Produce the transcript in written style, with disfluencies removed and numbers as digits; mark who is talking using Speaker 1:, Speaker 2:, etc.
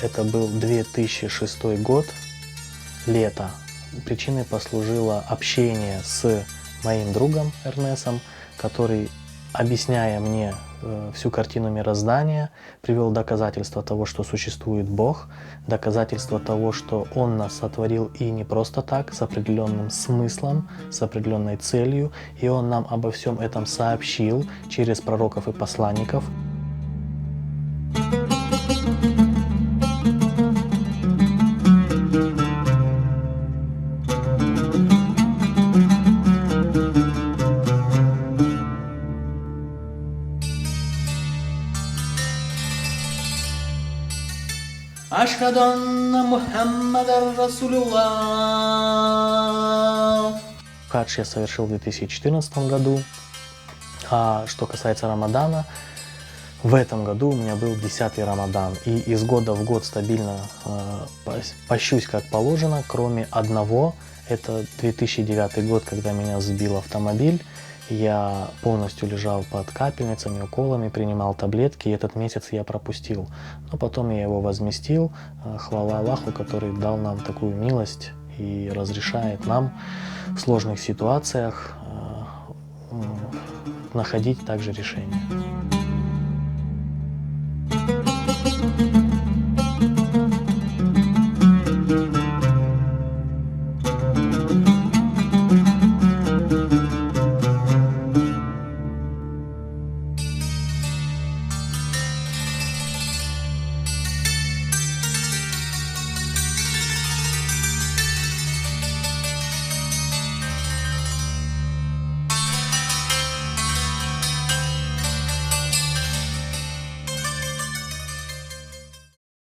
Speaker 1: Это был 2006 год, лето. Причиной послужило общение с моим другом Эрнесом, который, объясняя мне всю картину мироздания, привел доказательства того, что существует Бог, доказательства того, что Он нас сотворил и не просто так, с определенным смыслом, с определенной целью, и Он нам обо всем этом сообщил через пророков и посланников.
Speaker 2: Ашхаду анна Мухаммадар Расулуллах.
Speaker 1: Хадж я совершил в 2014 году. А что касается Рамадана, в этом году у меня был 10-й Рамадан. И из года в год стабильно пощусь как положено, кроме одного. Это 2009 год, когда меня сбил автомобиль. Я полностью лежал под капельницами, уколами, принимал таблетки, и этот месяц я пропустил. Но потом я его возместил, хвала Аллаху, который дал нам такую милость и разрешает нам в сложных ситуациях находить также решение.